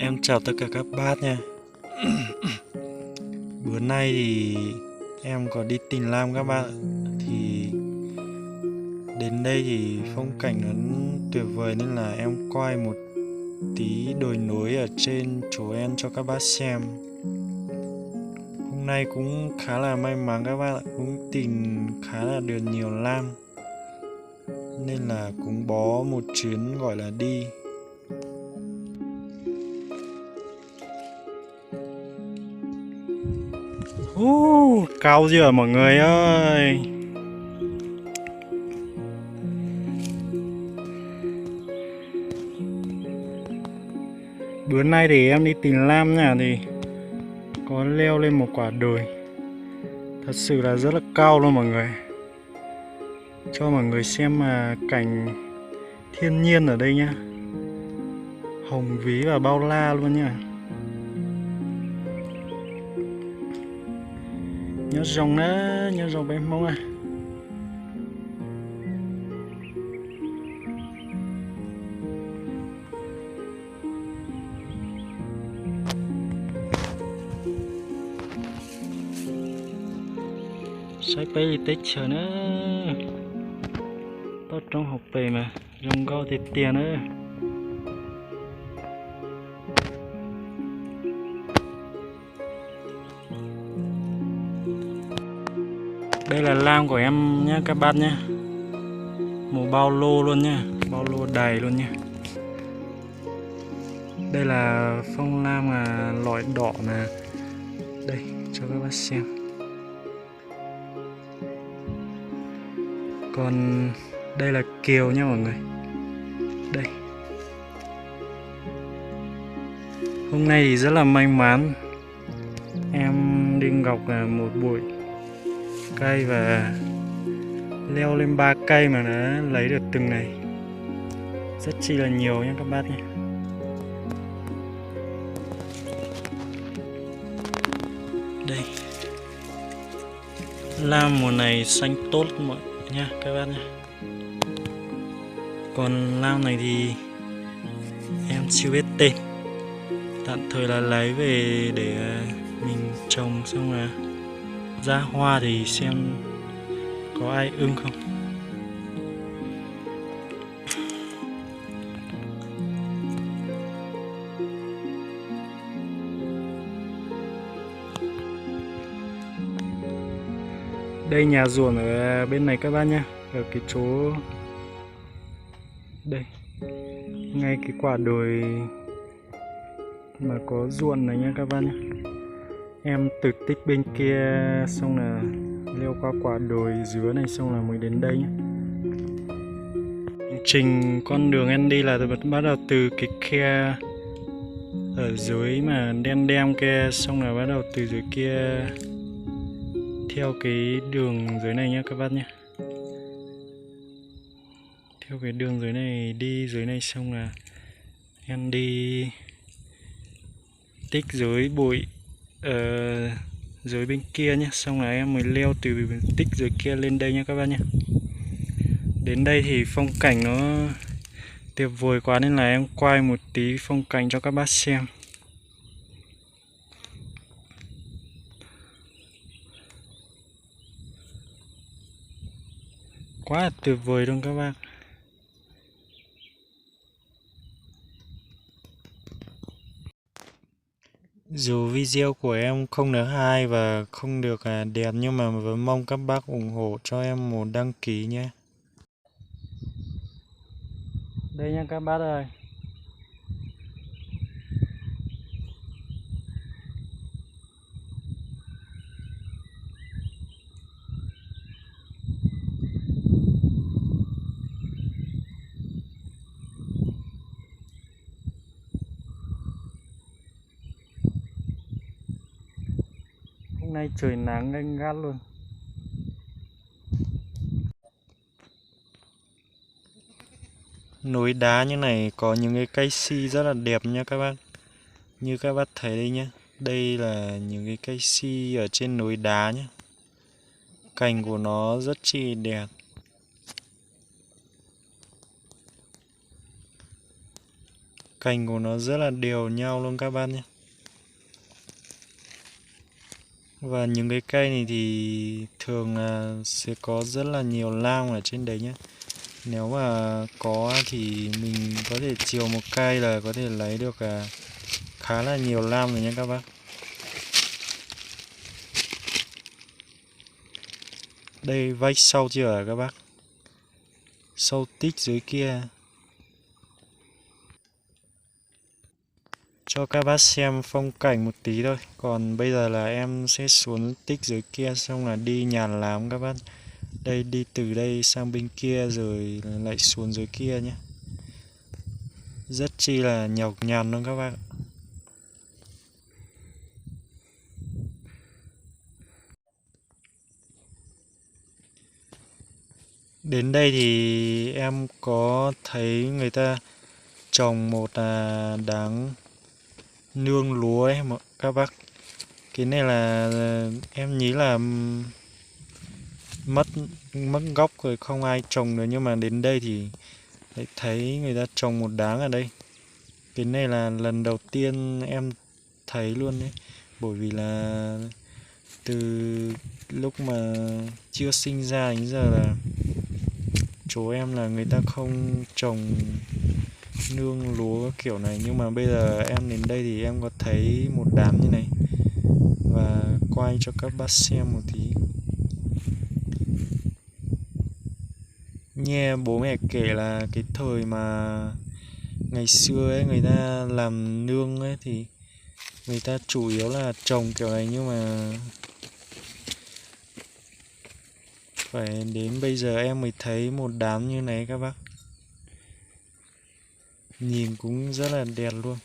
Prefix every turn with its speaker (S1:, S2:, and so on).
S1: Em chào tất cả các bác nha. Bữa nay thì em có đi Tình Lam các bạn ạ. Thì đến đây thì phong cảnh nó tuyệt vời nên là em quay một tí đồi núi ở trên chỗ em cho các bác xem. Hôm nay cũng khá là may mắn các bạn ạ, cũng tìm khá là được nhiều lam nên là cũng bó một chuyến gọi là đi. Cao chưa mọi người ơi. Bữa nay thì em đi Tình Lam nha, thì có leo lên một quả đồi thật sự là rất là cao luôn mọi người. Cho mọi người xem mà cảnh thiên nhiên ở đây nhá, hồng ví và bao la luôn nha. Nhớ rồng đó, nhớ rồng bên mông à. Xoay bê đi tích chờ nữa. Tốt trong học về mà, rồng cao thì tiền nữa. Đây là lam của em nhé các bạn nhé. Một bao lô luôn nha, bao lô đầy luôn nha. Đây là phong lam loại đỏ nè. Đây cho các bác xem. Còn đây là kiều nha mọi người. Đây. Hôm nay thì rất là may mắn. Em đi ngọc một bụi cây và leo lên 3 cây mà đã lấy được từng này. Rất chi là nhiều nha các bác nhé. Đây. Lam mùa này xanh tốt mọi nha các bác nhé. Còn lam này thì em chưa biết tên, tạm thời là lấy về để mình trồng xong là ra hoa thì xem có ai ưng không. Đây nhà ruộng ở bên này các bác nhá, ở cái chỗ đây, ngay cái quả đồi mà có ruộng này nha các bác nhá. Em từ tích bên kia xong là leo qua quả đồi dứa này xong là mới đến đây nhé. Trình con đường em đi là bắt đầu từ cái khe ở dưới mà đen đen kia, xong là bắt đầu từ dưới kia theo cái đường dưới này nhé các bác nhé. Theo cái đường dưới này đi dưới này xong là em đi tích dưới bụi dưới bên kia nhé, xong là em mới leo từ tích dưới kia lên đây nhé các bác nhé. Đến đây thì phong cảnh nó tuyệt vời quá nên là em quay một tí phong cảnh cho các bác xem. Quá là tuyệt vời luôn các bác. Dù video của em không được hay và không được đẹp nhưng mà vẫn mong các bác ủng hộ cho em một đăng ký nhé. Đây nha các bác ơi. Hôm nay trời nắng gay gắt luôn. Núi đá như này có những cái cây si rất là đẹp nha các bác. Như các bác thấy đây nhé. Đây là những cái cây si ở trên núi đá nhé. Cành của nó rất chi đẹp. cành của nó rất là đều nhau luôn các bác nhé. Và những cái cây này thì thường là sẽ có rất là nhiều lang ở trên đấy nhé. Nếu mà có thì mình có thể chiều một cây là có thể lấy được khá là nhiều lang rồi nhé các bác. Đây vách sau chưa hả các bác? Sâu tích dưới kia. Cho các bác xem phong cảnh một tí thôi. Còn bây giờ là em sẽ xuống tích dưới kia xong là đi nhàn lắm các bác. Đây đi từ đây sang bên kia rồi lại xuống dưới kia nhé. Rất chi là nhọc nhằn luôn các bác. Đến đây thì em có thấy người ta trồng một đám nương lúa ấy các bác. Cái này là em nghĩ là mất mất gốc rồi không ai trồng nữa, nhưng mà đến đây thì lại thấy người ta trồng một đám ở đây. Cái này là lần đầu tiên em thấy luôn đấy, bởi vì là từ lúc mà chưa sinh ra đến giờ là chỗ em là người ta không trồng nương lúa kiểu này, nhưng mà bây giờ em đến đây thì em có thấy một đám như này và quay cho các bác xem một tí. Nghe bố mẹ kể là cái thời mà ngày xưa ấy người ta làm nương ấy thì người ta chủ yếu là trồng kiểu này, nhưng mà phải đến bây giờ em mới thấy một đám như này các bác. Nhìn cũng rất là đẹp luôn.